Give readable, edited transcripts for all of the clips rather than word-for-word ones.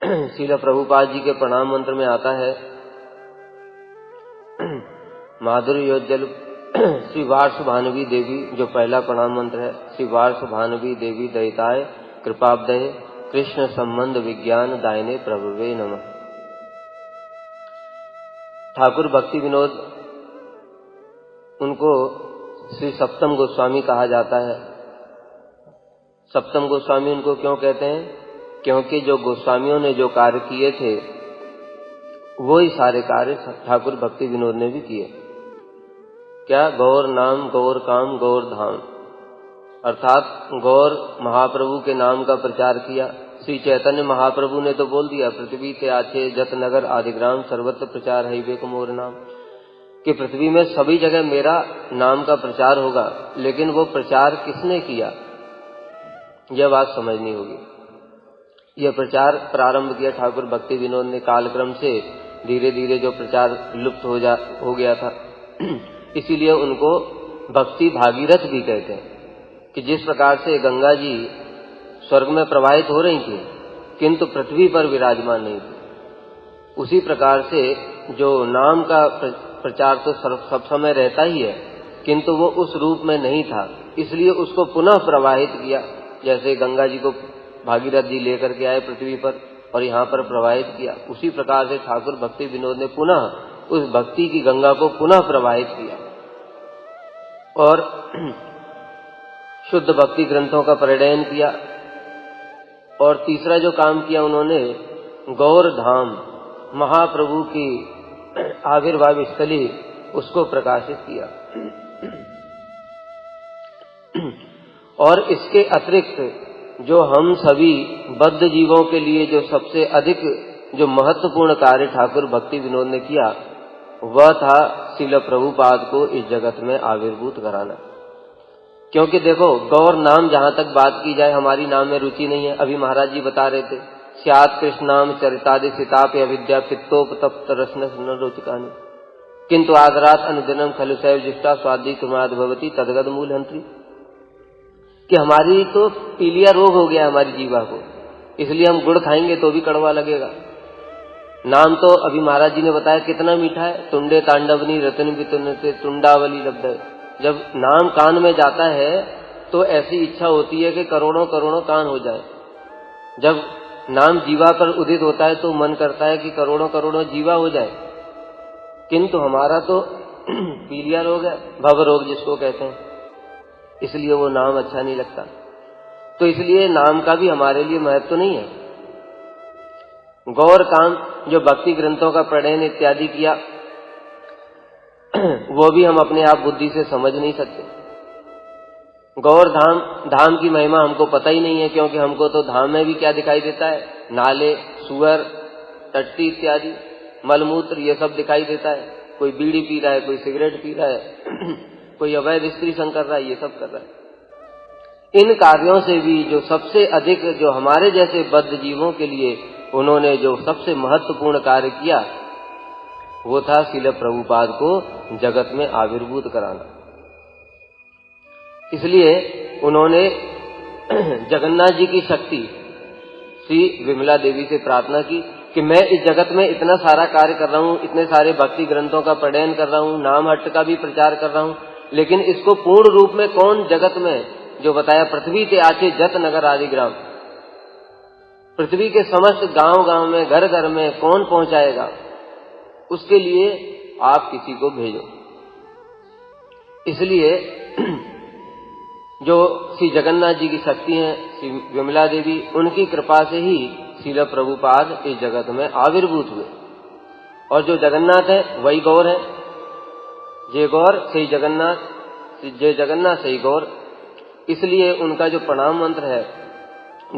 श्रील प्रभुपाद जी के प्रणाम मंत्र में आता है, माधुर्योज्जल श्री वार्ष भानुवी देवी, जो पहला प्रणाम मंत्र है, श्री वार्ष भानुवी देवी दयिताय कृपाब्दये कृष्ण संबंध विज्ञान दायने प्रभुवे नमः। ठाकुर भक्ति विनोद, उनको श्री सप्तम गोस्वामी कहा जाता है। सप्तम गोस्वामी उनको क्यों कहते हैं? क्योंकि जो गोस्वामियों ने जो कार्य किए थे वो ही सारे कार्य ठाकुर भक्ति विनोद ने भी किए। क्या? गौर नाम, गौर काम, गौर धाम, अर्थात गौर महाप्रभु के नाम का प्रचार किया। श्री चैतन्य महाप्रभु ने तो बोल दिया, पृथ्वी से आछे जत नगर आदिग्राम सर्वत्र प्रचार है वे मोर नाम, कि पृथ्वी में सभी जगह मेरा नाम का प्रचार होगा। लेकिन वो प्रचार किसने किया, यह बात समझनी होगी। यह प्रचार प्रारंभ किया ठाकुर भक्ति विनोद ने। कालक्रम से धीरे धीरे जो प्रचार लुप्त हो गया था, इसीलिए उनको भक्ति भागीरथ भी कहते हैं, कि जिस प्रकार से गंगा जी स्वर्ग में प्रवाहित हो रही थी किंतु पृथ्वी पर विराजमान नहीं थी, उसी प्रकार से जो नाम का प्रचार तो सब समय रहता ही है, किंतु वो उस रूप में नहीं था, इसलिए उसको पुनः प्रवाहित किया। जैसे गंगा जी को भागीरथ जी लेकर के आए पृथ्वी पर और यहाँ पर प्रवाहित किया, उसी प्रकार से ठाकुर भक्ति विनोद ने पुनः उस भक्ति की गंगा को पुनः प्रवाहित किया और शुद्ध भक्ति ग्रंथों का परिणयन किया। और तीसरा जो काम किया उन्होंने, गौर धाम महाप्रभु की आविर्भाव स्थली उसको प्रकाशित किया। और इसके अतिरिक्त जो हम सभी बद्ध जीवों के लिए जो सबसे अधिक जो महत्वपूर्ण कार्य ठाकुर भक्ति विनोद ने किया, वह था श्रील प्रभुपाद को इस जगत में आविर्भूत कराना। क्योंकि देखो, गौर नाम जहां तक बात की जाए, हमारी नाम में रुचि नहीं है। अभी महाराज जी बता रहे थे, स्यात् कृष्ण नाम चरितादि सिताप अविद्या पित्तोपतप्त रसन न रोचकानि किंतु आदरात अनुदिनम खलु सैव जिष्टा स्वादि कुमाद भवती तदगद मूल हंत्री, कि हमारी तो पीलिया रोग हो गया हमारी जीवा को, इसलिए हम गुड़ खाएंगे तो भी कड़वा लगेगा। नाम तो अभी महाराज जी ने बताया कितना मीठा है, तुंडे तांडवनी रतन वितुन से तुंडावली लब्ध है। जब नाम कान में जाता है तो ऐसी इच्छा होती है कि करोड़ों करोड़ों कान हो जाए। जब नाम जीवा पर उदित होता है तो मन करता है कि करोड़ों करोड़ों जीवा हो जाए, किंतु हमारा तो पीलिया रोग है, भव रोग जिसको कहते हैं, इसलिए वो नाम अच्छा नहीं लगता। तो इसलिए नाम का भी हमारे लिए महत्व नहीं है। गौर काम जो भक्ति ग्रंथों का प्रणयन इत्यादि किया, वो भी हम अपने आप बुद्धि से समझ नहीं सकते। गौर धाम की महिमा हमको पता ही नहीं है, क्योंकि हमको तो धाम में भी क्या दिखाई देता है, नाले, सुअर, टट्टी इत्यादि, मलमूत्र, ये सब दिखाई देता है। कोई बीड़ी पी रहा है, कोई सिगरेट पी रहा है, कोई अवैध स्त्री संग कर रहा है, ये सब कर रहा है। इन कार्यों से भी जो सबसे अधिक जो हमारे जैसे बद्ध जीवों के लिए उन्होंने जो सबसे महत्वपूर्ण कार्य किया, वो था श्रील प्रभुपाद को जगत में आविर्भूत कराना। इसलिए उन्होंने जगन्नाथ जी की शक्ति श्री विमला देवी से प्रार्थना की कि मैं इस जगत में इतना सारा कार्य कर रहा हूँ, इतने सारे भक्ति ग्रंथों का पठन कर रहा हूँ, नाम हट्ट का भी प्रचार कर रहा हूँ, लेकिन इसको पूर्ण रूप में कौन जगत में, जो बताया पृथ्वी के आचे जत नगर आदि ग्राम, पृथ्वी के समस्त गांव गांव में, घर घर में कौन पहुंचाएगा, उसके लिए आप किसी को भेजो। इसलिए जो श्री जगन्नाथ जी की शक्ति हैं, श्री विमला देवी, उनकी कृपा से ही श्रील प्रभुपाद इस जगत में आविर्भूत हुए। और जो जगन्नाथ है वही गौर है। जय गौर सही जगन्नाथ, जय जगन्नाथ सही गौर। इसलिए उनका जो प्रणाम मंत्र है,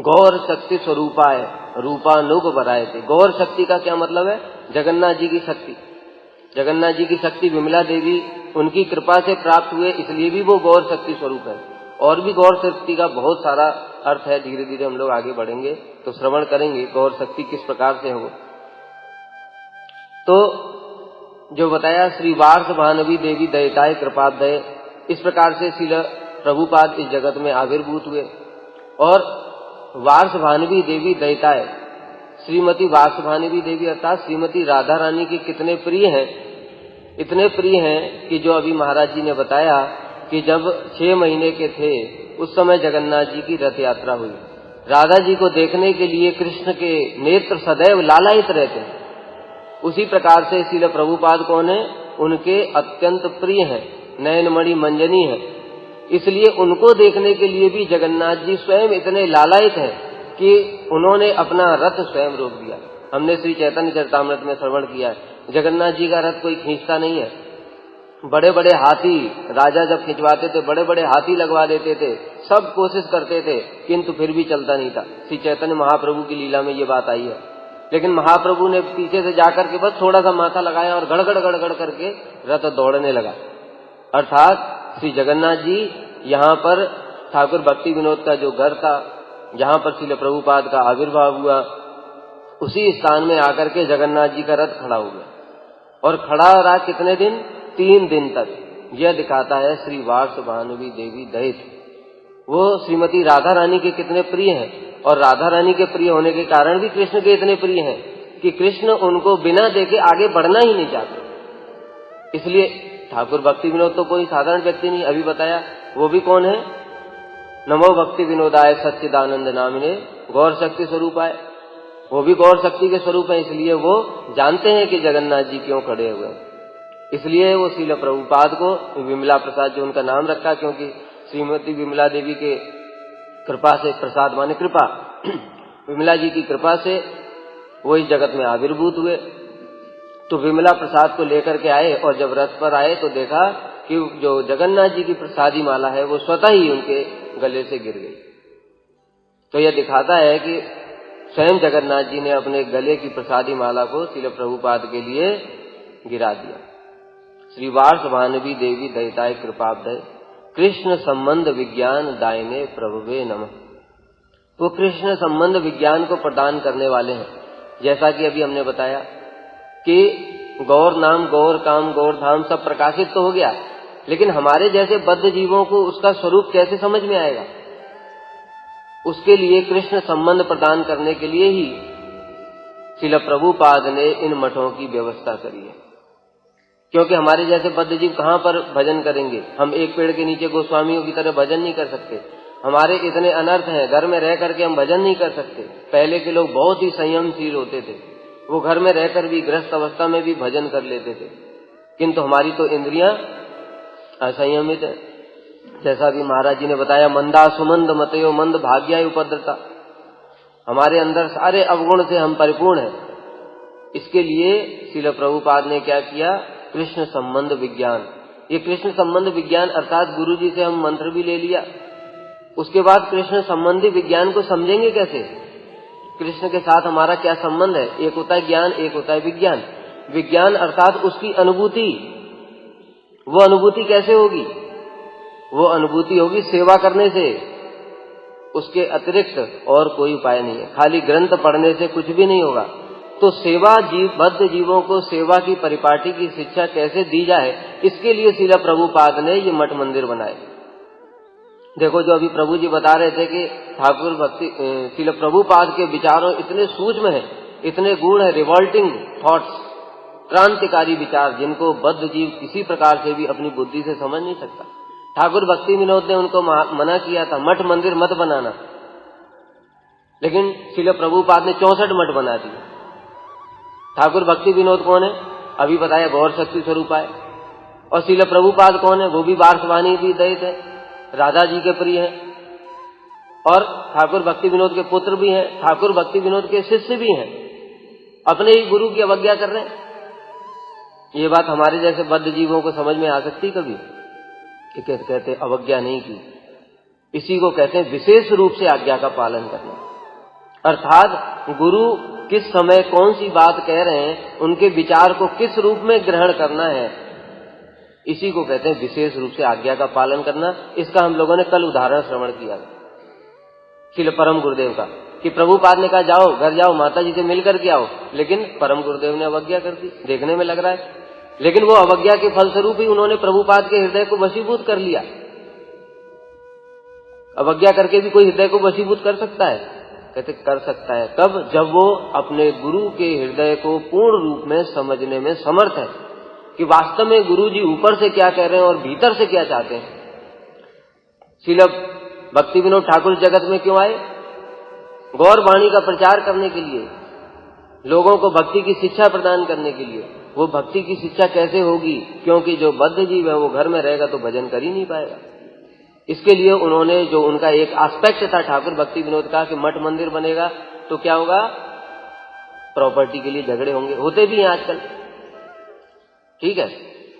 गौर शक्ति स्वरूपाय रूपानुग बराए थे। गौर शक्ति का क्या मतलब है? जगन्नाथ जी की शक्ति। जगन्नाथ जी की शक्ति विमला देवी उनकी कृपा से प्राप्त हुए, इसलिए भी वो गौर शक्ति स्वरूप है। और भी गौर शक्ति का बहुत सारा अर्थ है, धीरे धीरे हम लोग आगे बढ़ेंगे तो श्रवण करेंगे गौर शक्ति किस प्रकार से है वो। तो जो बताया श्री वार्ष भानवी देवी दयिताय कृपाब्दये, इस प्रकार से श्रील प्रभुपाद इस जगत में आविर्भूत हुए। और वार्ष भानवी देवी दयिताय, श्रीमती वासुभानी देवी अर्थात श्रीमती राधा रानी के कितने प्रिय हैं, इतने प्रिय हैं कि जो अभी महाराज जी ने बताया कि जब 6 महीने के थे उस समय जगन्नाथ जी की रथ यात्रा हुई। राधा जी को देखने के लिए कृष्ण के नेत्र सदैव लालायित रहते हैं। उसी प्रकार से श्रील प्रभुपाद कौन है, उनके अत्यंत प्रिय हैं, नयनमणि मंजनी है। इसलिए उनको देखने के लिए भी जगन्नाथ जी स्वयं इतने लालायित हैं कि उन्होंने अपना रथ स्वयं रोक दिया। हमने श्री चैतन्य चरितामृत में श्रवण किया है जगन्नाथ जी का रथ कोई खींचता नहीं है। बड़े बड़े हाथी राजा जब खिंचवाते थे, बड़े बड़े हाथी लगवा देते थे, सब कोशिश करते थे, किंतु फिर भी चलता नहीं था। श्री चैतन्य महाप्रभु की लीला में ये बात आई है। लेकिन महाप्रभु ने पीछे से जाकर के बस थोड़ा सा माथा लगाया और गड़गड़ गड़गड़ करके रथ दौड़ने लगा। अर्थात श्री जगन्नाथ जी यहाँ पर ठाकुर भक्ति विनोद का जो घर था, जहाँ पर श्रील प्रभुपाद का आविर्भाव हुआ, उसी स्थान में आकर के जगन्नाथ जी का रथ खड़ा हो गया। और खड़ा रहा कितने दिन? 3 दिन तक। यह दिखाता है श्री वासुभानुवी देवी दहित वो श्रीमती राधा रानी के कितने प्रिय हैं। और राधा रानी के प्रिय होने के कारण भी कृष्ण के इतने प्रिय हैं कि कृष्ण उनको बिना देखे आगे बढ़ना ही नहीं चाहते। इसलिए ठाकुर भक्ति विनोद तो कोई साधारण व्यक्ति नहीं, अभी बताया वो भी कौन है, नमो भक्ति विनोदाय सच्चिदानंद नामिने गौर शक्ति स्वरूप आए। वो भी गौर शक्ति के स्वरूप है, इसलिए वो जानते हैं कि जगन्नाथ जी क्यों खड़े हुए हैं। इसलिए वो श्रील प्रभुपाद को विमला प्रसाद जो उनका नाम रखा, क्योंकि श्रीमती विमला देवी के कृपा से, प्रसाद माने कृपा, विमला जी की कृपा से वो इस जगत में आविर्भूत हुए। तो विमला प्रसाद को लेकर के आए और जब रथ पर आए तो देखा कि जो जगन्नाथ जी की प्रसादी माला है वो स्वतः ही उनके गले से गिर गई। तो यह दिखाता है कि स्वयं जगन्नाथ जी ने अपने गले की प्रसादी माला को श्रील प्रभुपाद के लिए गिरा दिया। श्री वासुभानुवी देवी दयिताय कृपाब्धय कृष्ण संबंध विज्ञान दायने प्रभुवे नमः। वो कृष्ण संबंध विज्ञान को प्रदान करने वाले हैं। जैसा कि अभी हमने बताया कि गौर नाम, गौर काम, गौर धाम सब प्रकाशित तो हो गया, लेकिन हमारे जैसे बद्ध जीवों को उसका स्वरूप कैसे समझ में आएगा? उसके लिए कृष्ण संबंध प्रदान करने के लिए ही श्रील प्रभुपाद ने इन मठों की व्यवस्था करी है। क्योंकि हमारे जैसे बद्ध जीव कहाँ पर भजन करेंगे? हम एक पेड़ के नीचे गोस्वामियों की तरह भजन नहीं कर सकते। हमारे इतने अनर्थ हैं, घर में रह करके हम भजन नहीं कर सकते। पहले के लोग बहुत ही संयमशील होते थे, वो घर में रहकर भी गृहस्थ अवस्था में भी भजन कर लेते थे, किंतु हमारी तो इंद्रियां असंयमित है। जैसा भी महाराज जी ने बताया, मंदा सुमंद मतयो मंद भाग्या उपद्रता, हमारे अंदर सारे अवगुण से हम परिपूर्ण हैं। इसके लिए श्रील प्रभुपाद ने क्या किया? कृष्ण संबंध विज्ञान। ये कृष्ण संबंध विज्ञान अर्थात गुरु जी से हम मंत्र भी ले लिया, उसके बाद कृष्ण संबंधी विज्ञान को समझेंगे कैसे? कृष्ण के साथ हमारा क्या संबंध है? एक होता है ज्ञान, एक होता है विज्ञान। विज्ञान अर्थात उसकी अनुभूति। वो अनुभूति कैसे होगी? वो अनुभूति होगी सेवा करने से। उसके अतिरिक्त और कोई उपाय नहीं है। खाली ग्रंथ पढ़ने से कुछ भी नहीं होगा। तो सेवा बद्ध जीवों को सेवा की परिपाटी की शिक्षा कैसे दी जाए, इसके लिए श्रील प्रभुपाद ने ये मठ मंदिर बनाए। देखो, जो अभी प्रभु जी बता रहे थे कि ठाकुर भक्ति श्रील प्रभुपाद के विचारों इतने सूक्ष्म हैं, इतने गूढ़ है, रिवॉल्टिंग थॉट्स, क्रांतिकारी विचार, जिनको बद्ध जीव किसी प्रकार से भी अपनी बुद्धि से समझ नहीं सकता। ठाकुर भक्ति विनोद ने उनको मना किया था, मठ मंदिर मत बनाना, लेकिन श्रील प्रभुपाद ने 64 मठ बना दिए। ठाकुर भक्ति विनोद कौन है? अभी बताया, गौर शक्ति स्वरूप है। और श्रील प्रभुपाद कौन है? वो भी वासुभानी भी दयित है, राधा जी के प्रिय हैं, और ठाकुर भक्ति विनोद के पुत्र भी हैं, ठाकुर भक्ति विनोद के शिष्य भी हैं। अपने ही गुरु की अवज्ञा कर रहे हैं। ये बात हमारे जैसे बद्ध जीवों को समझ में आ सकती कभी? कहते अवज्ञा नहीं की, इसी को कहते हैं विशेष रूप से आज्ञा का पालन करना। अर्थात गुरु किस समय कौन सी बात कह रहे हैं, उनके विचार को किस रूप में ग्रहण करना है, इसी को कहते हैं विशेष रूप से आज्ञा का पालन करना। इसका हम लोगों ने कल उदाहरण श्रवण किया श्रील परम गुरुदेव का, कि प्रभुपाद ने कहा जाओ घर जाओ, माता जी से मिल करके आओ, लेकिन परम गुरुदेव ने अवज्ञा कर दी। देखने में लग रहा है, लेकिन वो अवज्ञा के फलस्वरूप ही उन्होंने प्रभुपाद के हृदय को वशीभूत कर लिया। अवज्ञा करके भी कोई हृदय को वशीभूत कर सकता है? कहते कर सकता है। कब? जब वो अपने गुरु के हृदय को पूर्ण रूप में समझने में समर्थ है कि वास्तव में गुरु जी ऊपर से क्या कह रहे हैं और भीतर से क्या चाहते हैं। श्रील भक्ति विनोद ठाकुर जगत में क्यों आए? गौर वाणी का प्रचार करने के लिए, लोगों को भक्ति की शिक्षा प्रदान करने के लिए। वो भक्ति की शिक्षा कैसे होगी? क्योंकि जो बद्ध जीव है वो घर में रहेगा तो भजन कर ही नहीं पाएगा। इसके लिए उन्होंने जो उनका एक एस्पेक्ट था ठाकुर भक्ति विनोद का कि मठ मंदिर बनेगा तो क्या होगा? प्रॉपर्टी के लिए झगड़े होंगे, होते भी हैं आजकल, ठीक है,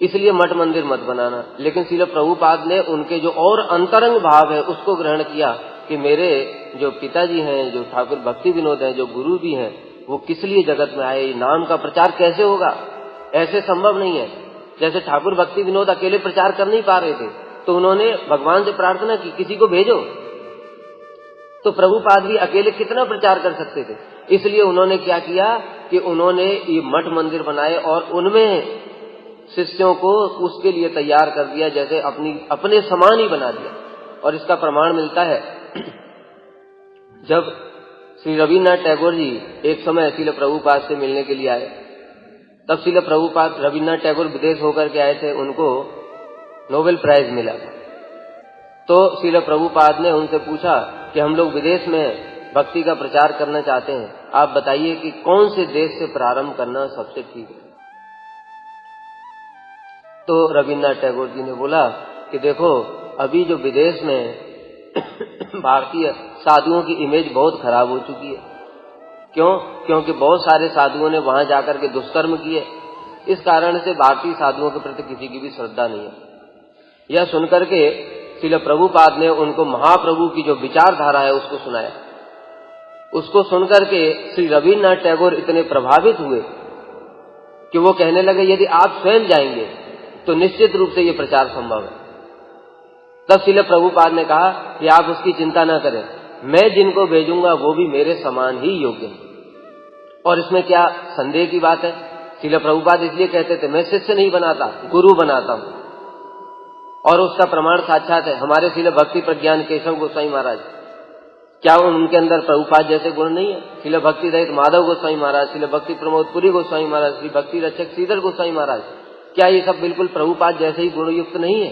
इसलिए मठ मंदिर मत बनाना। लेकिन श्रील प्रभुपाद ने उनके जो और अंतरंग भाव है उसको ग्रहण किया कि मेरे जो पिताजी हैं, जो ठाकुर भक्ति विनोद हैं, जो गुरु भी हैं, वो किस लिए जगत में आए, नाम का प्रचार कैसे होगा? ऐसे संभव नहीं है। जैसे ठाकुर भक्ति विनोद अकेले प्रचार कर नहीं पा रहे थे तो उन्होंने भगवान से प्रार्थना की किसी को भेजो, तो प्रभुपाद भी अकेले कितना प्रचार कर सकते थे। इसलिए उन्होंने क्या किया कि उन्होंने ये मठ मंदिर बनाए और उनमें शिष्यों को उसके लिए तैयार कर दिया, जैसे अपने समान ही बना दिया। और इसका प्रमाण मिलता है जब श्री रविन्द्रनाथ टैगोर जी एक समय श्रील प्रभुपाद से मिलने के लिए आए, तब श्रील प्रभुपाद, रविन्द्रनाथ टैगोर विदेश होकर के आए थे, उनको नोबेल प्राइज मिला। तो श्रील प्रभुपाद ने उनसे पूछा कि हम लोग विदेश में भक्ति का प्रचार करना चाहते हैं, आप बताइए कि कौन से देश से प्रारंभ करना सबसे ठीक है। तो रविन्द्रनाथ टैगोर जी ने बोला कि देखो, अभी जो विदेश में भारतीय साधुओं की इमेज बहुत खराब हो चुकी है। क्यों? क्योंकि बहुत सारे साधुओं ने वहां जाकर के दुष्कर्म किए। इस कारण से भारतीय साधुओं के प्रति किसी की भी श्रद्धा नहीं है। यह सुनकर के श्रील प्रभुपाद ने उनको महाप्रभु की जो विचारधारा है उसको सुनाया। उसको सुनकर के श्री रविन्द्रनाथ टैगोर इतने प्रभावित हुए कि वो कहने लगे, यदि आप स्वयं जाएंगे तो निश्चित रूप से ये प्रचार संभव है। तब श्रील प्रभुपाद ने कहा कि आप उसकी चिंता न करें, मैं जिनको भेजूंगा वो भी मेरे समान ही योग्य हैं। और इसमें क्या संदेह की बात है? श्रील प्रभुपाद इसलिए कहते थे, मैं शिष्य नहीं बनाता, गुरु बनाता हूं। और उसका प्रमाण साक्षात है हमारे श्रील भक्ति प्रज्ञान केशव गोस्वामी महाराज। क्या उनके अंदर प्रभुपाद जैसे गुण नहीं है? श्रील भक्ति रहित माधव गोस्वामी महाराज, श्रील भक्ति प्रमोदपुरी गोस्वामी महाराज, श्री भक्ति रक्षक श्रीधर गोस्वामी महाराज, क्या ये सब बिल्कुल प्रभुपाद जैसे ही गुणयुक्त नहीं है?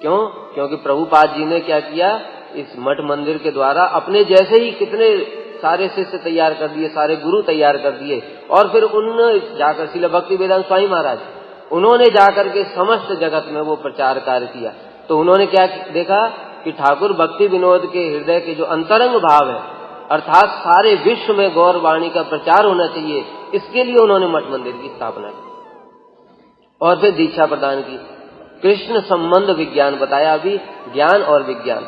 क्यों? क्योंकि प्रभुपाद जी ने क्या किया, इस मठ मंदिर के द्वारा अपने जैसे ही कितने सारे शिष्य तैयार कर दिए, सारे गुरु तैयार कर दिए। और फिर उन्होंने जाकर श्रील भक्ति वेदांत स्वामी महाराज, उन्होंने जाकर के समस्त जगत में वो प्रचार कार्य किया। तो उन्होंने क्या देखा कि ठाकुर भक्ति विनोद के हृदय के जो अंतरंग भाव है, अर्थात सारे विश्व में गौर वाणी का प्रचार होना चाहिए, इसके लिए उन्होंने मठ मंदिर की स्थापना की और फिर दीक्षा प्रदान की। कृष्ण संबंध विज्ञान बताया, अभी ज्ञान और विज्ञान।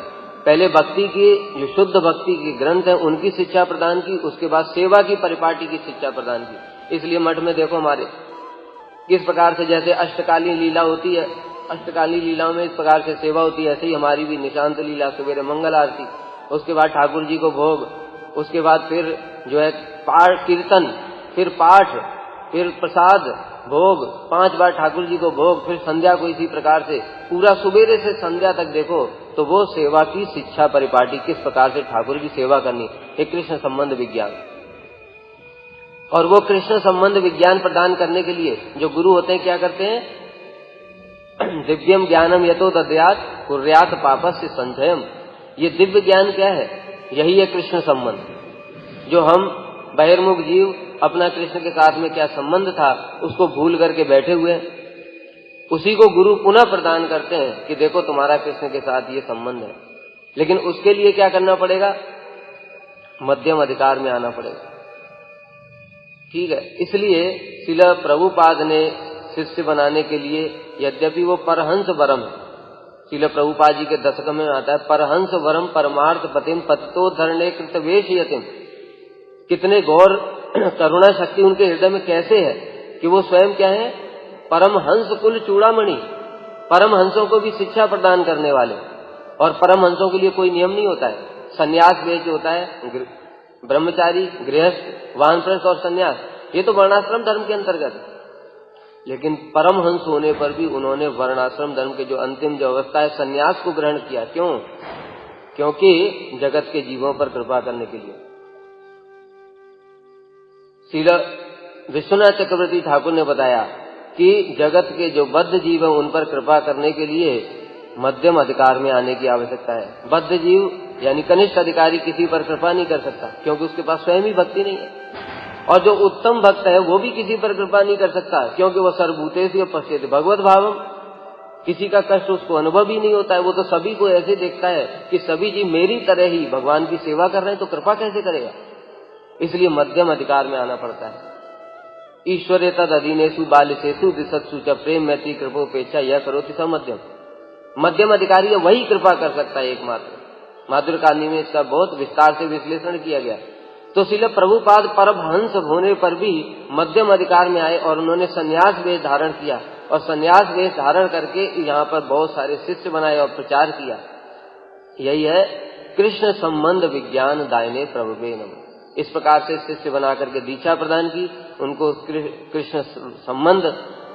पहले भक्ति की जो शुद्ध भक्ति के ग्रंथ है उनकी शिक्षा प्रदान की, उसके बाद सेवा की परिपाटी की शिक्षा प्रदान की। इसलिए मठ में देखो हमारे किस प्रकार से, जैसे अष्टकालीन लीला होती है, अष्टकालीन लीलाओं में इस प्रकार से सेवा होती है, ऐसे ही हमारी भी निशांत लीला, सवेरे मंगल आरती, उसके बाद ठाकुर जी को भोग, उसके बाद फिर जो है पाठ कीर्तन, फिर पाठ, फिर प्रसाद, भोग, 5 बार ठाकुर जी को भोग, फिर संध्या को इसी प्रकार से पूरा सुबेरे से संध्या तक देखो तो वो सेवा की शिक्षा परिपाटी, किस प्रकार से ठाकुर की सेवा करनी, एक कृष्ण संबंध विज्ञान। और वो कृष्ण संबंध विज्ञान प्रदान करने के लिए जो गुरु होते हैं क्या करते हैं, दिव्यम ज्ञानम यतो दद्यात् कुर्यात् पापस्य संचयम। ये दिव्य ज्ञान क्या है? यही है कृष्ण संबंध। जो हम बहिर्मुख जीव अपना कृष्ण के साथ में क्या संबंध था उसको भूल करके बैठे हुए, उसी को गुरु पुनः प्रदान करते हैं कि देखो तुम्हारा कृष्ण के साथ ये संबंध है। लेकिन उसके लिए क्या करना पड़ेगा? मध्यम अधिकार में आना पड़ेगा, ठीक है। इसलिए श्रील प्रभुपाद ने शिष्य बनाने के लिए, यद्यपि वो परहंस वरम है, श्रील प्रभुपाद जी के दशक में आता है, परहंस वरम परमार्थ पतिम पतितो धरणे कृतवेश यतिम। कितने गौर करुणा शक्ति उनके हृदय में कैसे है कि वो स्वयं क्या है, परमहंस कुल चूड़ामणि, परमहंसों को भी शिक्षा प्रदान करने वाले। और परमहंसों के लिए कोई नियम नहीं होता है, संन्यास वेद जो होता है, ब्रह्मचारी, गृहस्थ, वानप्रस्थ और संन्यास, ये तो वर्णाश्रम धर्म के अंतर्गत। लेकिन परमहंस होने पर भी उन्होंने वर्णाश्रम धर्म के जो अंतिम जो अवस्था है संन्यास को ग्रहण किया। क्यों? क्योंकि जगत के जीवों पर कृपा करने के लिए। श्रील विश्वनाथ चक्रवर्ती ठाकुर ने बताया कि जगत के जो बद्ध जीव है उन पर कृपा करने के लिए मध्यम अधिकार में आने की आवश्यकता है। बद्ध जीव यानी कनिष्ठ अधिकारी किसी पर कृपा नहीं कर सकता, क्योंकि उसके पास स्वयं ही भक्ति नहीं है। और जो उत्तम भक्त है वो भी किसी पर कृपा नहीं कर सकता, क्योंकि वो सर्वभूतेषु पश्यति भगवत भावम, किसी का कष्ट उसको अनुभव ही नहीं होता है। वो तो सभी को ऐसे देखता है कि सभी जीव मेरी तरह ही भगवान की सेवा कर रहे हैं, तो कृपा कैसे करेगा। इसलिए मध्यम अधिकार में आना पड़ता है। ईश्वरे तद अधीनेषु बालिसेषु दिशत्सु च प्रेम मैत्री कृपोपेक्षा यह करोति स मध्यम। मध्यम अधिकारी है वही कृपा कर सकता है एकमात्र। माधुर्य कहानी में इसका बहुत विस्तार से विश्लेषण किया गया। तो श्रील प्रभुपाद परमहंस होने पर भी मध्यम अधिकार में आए और उन्होंने संन्यास वेश धारण किया, और संन्यास वेश धारण करके यहाँ पर बहुत सारे शिष्य बनाए और प्रचार किया। यही है कृष्ण संबंध विज्ञान दायने प्रभुवे नमः। इस प्रकार से शिष्य बना करके दीक्षा प्रदान की, उनको कृष्ण संबंध,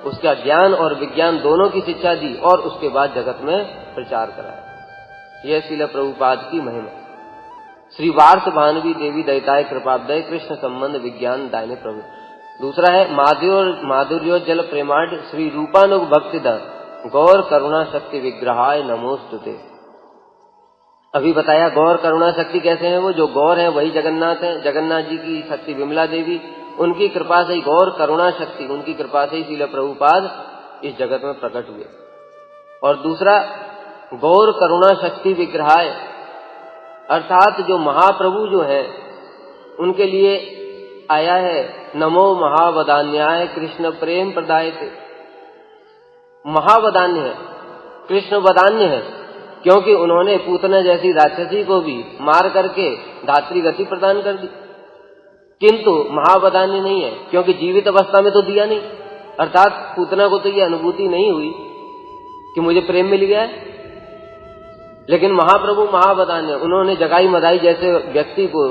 उसका ज्ञान और विज्ञान दोनों की शिक्षा दी, और उसके बाद जगत में प्रचार कराया। यह श्रील प्रभुपाद की महिमा। श्री वार्ष भानवी देवी दयिताय कृपाब्दय कृष्ण संबंध विज्ञान दायने प्रभु। दूसरा है माधुर्योज्जल प्रेमाढ़ श्री रूपानुग भक्ति गौर करुणा शक्ति विग्रहाय नमोस्तुते। अभी बताया गौर करुणा शक्ति कैसे है। वो जो गौर है वही जगन्नाथ है। जगन्नाथ जी की शक्ति विमला देवी, उनकी कृपा से ही गौर करुणा शक्ति, उनकी कृपा से ही श्रील प्रभुपाद इस जगत में प्रकट हुए। और दूसरा गौर करुणा शक्ति विग्रहाय, अर्थात जो महाप्रभु जो है उनके लिए आया है नमो महावदान्याय कृष्ण प्रेम प्रदायते। महावदान्य है, कृष्ण वदान्य है, क्योंकि उन्होंने पूतना जैसी राक्षसी को भी मार करके धात्री गति प्रदान कर दी। किंतु महावदान्य नहीं है, क्योंकि जीवित अवस्था में तो दिया नहीं। अर्थात पूतना को तो ये अनुभूति नहीं हुई कि मुझे प्रेम मिल गया है। लेकिन महाप्रभु महावदान्य, उन्होंने जगाई मदाई जैसे व्यक्ति को,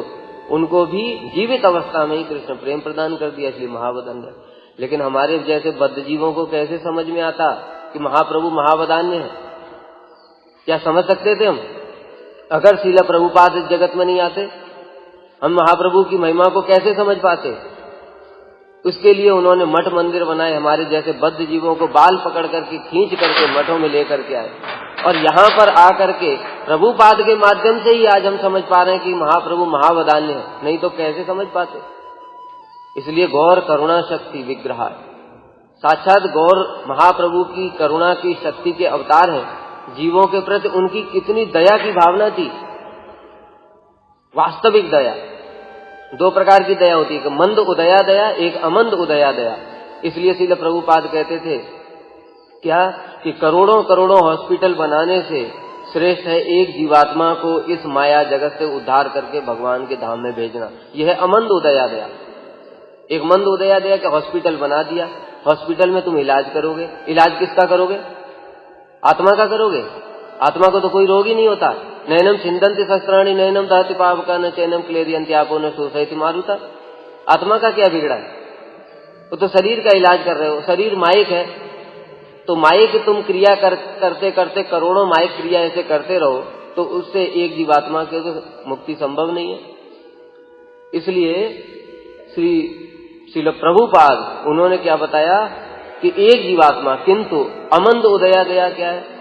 उनको भी जीवित अवस्था में ही कृष्ण प्रेम प्रदान कर दिया, इसलिए महावदान्य। लेकिन हमारे जैसे बद्ध जीवों को कैसे समझ में आता कि महाप्रभु महावदान्य है? क्या समझ सकते थे हम अगर श्रील प्रभुपाद इस जगत में नहीं आते? हम महाप्रभु की महिमा को कैसे समझ पाते? उसके लिए उन्होंने मठ मंदिर बनाए, हमारे जैसे बद्ध जीवों को बाल पकड़ करके खींच करके मठों में लेकर के आए, और यहाँ पर आकर के प्रभुपाद के माध्यम से ही आज हम समझ पा रहे हैं कि महाप्रभु महावदान्य है, नहीं तो कैसे समझ पाते। इसलिए गौर करुणा शक्ति विग्रह, साक्षात गौर महाप्रभु की करुणा की शक्ति के अवतार है। जीवों के प्रति उनकी कितनी दया की भावना थी, वास्तविक दया। दो प्रकार की दया होती है, एक मंद उदया दया, एक अमंद उदया दया। इसलिए श्रील प्रभुपाद कहते थे क्या कि करोड़ों करोड़ों हॉस्पिटल बनाने से श्रेष्ठ है एक जीवात्मा को इस माया जगत से उद्धार करके भगवान के धाम में भेजना। यह है अमंद उदया दया। एक मंद उदया दया के हॉस्पिटल बना दिया, हॉस्पिटल में तुम इलाज करोगे। इलाज किसका करोगे? आत्मा का करोगे। आत्मा को तो कोई रोग ही नहीं होता। नैनम छिंदन्ति शस्त्राणि नैनम दहति पावका न चैनम क्लेरियन्ति आपो न शोषयति मारुता। आत्मा का क्या बिगड़ा है? वो तो शरीर का इलाज कर रहे हो। शरीर माइक है, तो माइक तुम क्रिया करते करते करोड़ों माइक क्रिया ऐसे करते रहो, तो उससे एक जीवात्मा के तो मुक्ति संभव नहीं है। इसलिए श्रील प्रभुपाद उन्होंने क्या बताया कि एक जीवात्मा, किंतु अमंद उदया दया क्या है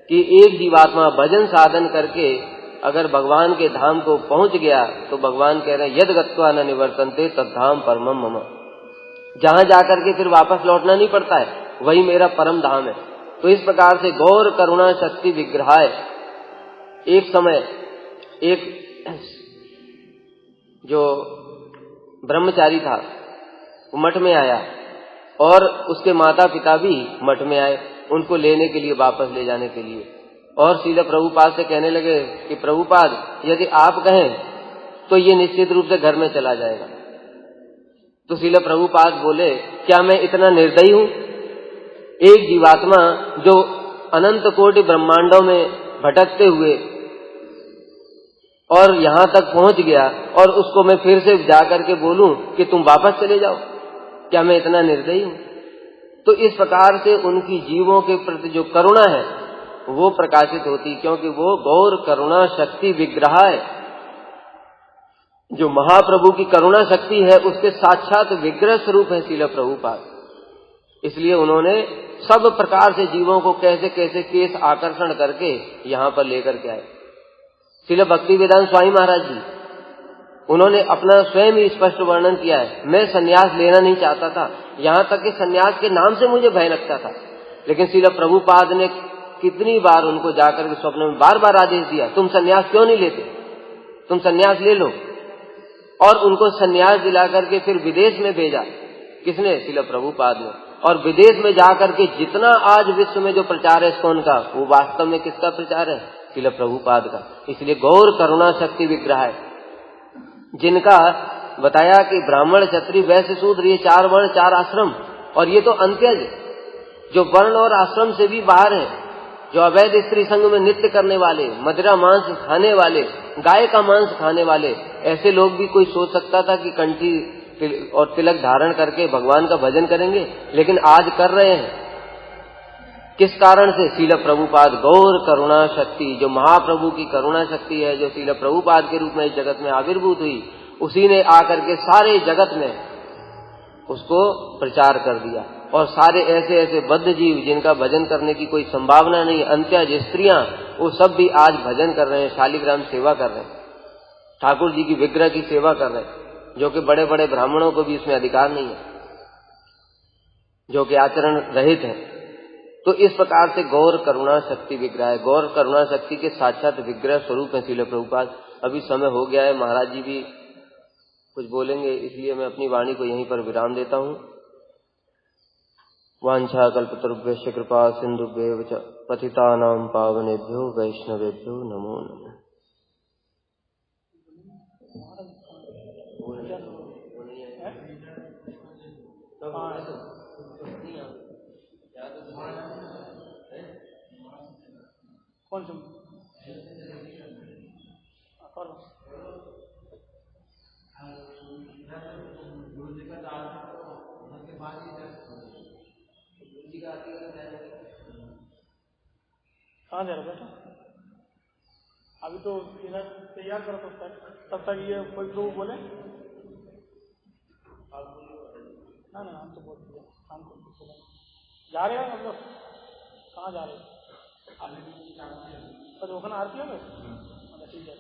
कि एक जीवात्मा भजन साधन करके अगर भगवान के धाम को पहुंच गया तो भगवान कह रहे हैं यद गत्वा न निवर्तन्ते तद्धाम परमम मम। जहां जाकर के फिर वापस लौटना नहीं पड़ता है, वही मेरा परम धाम है। तो इस प्रकार से गौर करुणा शक्ति विग्रहाय। एक समय एक जो ब्रह्मचारी था वो मठ में आया, और उसके माता पिता भी मठ में आए उनको लेने के लिए, वापस ले जाने के लिए। और श्रील प्रभुपाद से कहने लगे कि प्रभुपाद यदि आप कहें तो ये निश्चित रूप से घर में चला जाएगा। तो श्रील प्रभुपाद बोले क्या मैं इतना निर्दयी हूं? एक जीवात्मा जो अनंत कोटि ब्रह्मांडों में भटकते हुए और यहां तक पहुंच गया, और उसको मैं फिर से जाकर के बोलूं कि तुम वापस चले जाओ, क्या मैं इतना निर्दयी हूं? तो इस प्रकार से उनकी जीवों के प्रति जो करुणा है वो प्रकाशित होती, क्योंकि वो गौर करुणा शक्ति विग्रह है। जो महाप्रभु की करुणा शक्ति है उसके साक्षात विग्रह स्वरूप है श्रील प्रभुपाद। इसलिए उन्होंने सब प्रकार से जीवों को कैसे कैसे केस आकर्षण करके यहां पर लेकर के आए। श्रील भक्ति वेदांत स्वामी महाराज जी, उन्होंने अपना स्वयं ही स्पष्ट वर्णन किया है, मैं सन्यास लेना नहीं चाहता था, यहां तक कि सन्यास के नाम से मुझे भय लगता था, लेकिन श्रील प्रभुपाद ने कितनी बार उनको जाकर के स्वप्न में बार बार आदेश दिया, तुम सन्यास क्यों नहीं लेते, तुम सन्यास ले लो। और उनको सन्यास दिलाकर के फिर विदेश में भेजा। किसने? श्रील प्रभुपाद ने। और विदेश में जाकर के जितना आज विश्व में जो प्रचार है इस्कॉन का, वो वास्तव में किसका प्रचार है? श्रील प्रभुपाद का। इसलिए गौर करुणा शक्ति विग्रह है, जिनका बताया कि ब्राह्मण क्षत्रिय वैश्य शूद्र, ये 4 वर्ण 4 आश्रम, और ये तो अंत्यज जो वर्ण और आश्रम से भी बाहर है, जो अवैध स्त्री संग में नृत्य करने वाले, मदिरा मांस खाने वाले, गाय का मांस खाने वाले, ऐसे लोग भी कोई सोच सकता था कि कंठी और तिलक धारण करके भगवान का भजन करेंगे? लेकिन आज कर रहे हैं। किस कारण से? श्रील प्रभुपाद गौर करुणा शक्ति, जो महाप्रभु की करुणा शक्ति है, जो श्रील प्रभुपाद के रूप में इस जगत में आविर्भूत हुई, उसी ने आकर के सारे जगत में उसको प्रचार कर दिया। और सारे ऐसे ऐसे बद्ध जीव जिनका भजन करने की कोई संभावना नहीं, अंत्यज स्त्रियां, वो सब भी आज भजन कर रहे हैं, शालिग्राम सेवा कर रहे हैं, ठाकुर जी की विग्रह की सेवा कर रहे हैं, जो कि बड़े बड़े ब्राह्मणों को भी इसमें अधिकार नहीं है, जो कि आचरण रहित है। तो इस प्रकार से गौर करुणा शक्ति विग्रह है। गौर करुणा शक्ति के साक्षात विग्रह स्वरूप है श्रील प्रभुपाद। अभी समय हो गया है, महाराज जी भी कुछ बोलेंगे, इसलिए मैं अपनी वाणी को यहीं पर विराम देता हूं। वांछा कल्पतरुभ्यश्च कृपा सिंधुभ्येव च पतितानां पावनेभ्यो वैष्णवेभ्यो नमो नमः। कौन सा? कहाँ जा रहा बेटा? अभी तो इधर तैयार करो तब तक ये कोई प्रभु बोले ना ना, हम तो बोल दिया हम को जा रहे हैं। मतलब कहाँ जा रहे हैं? तो आरती है। ठीक है।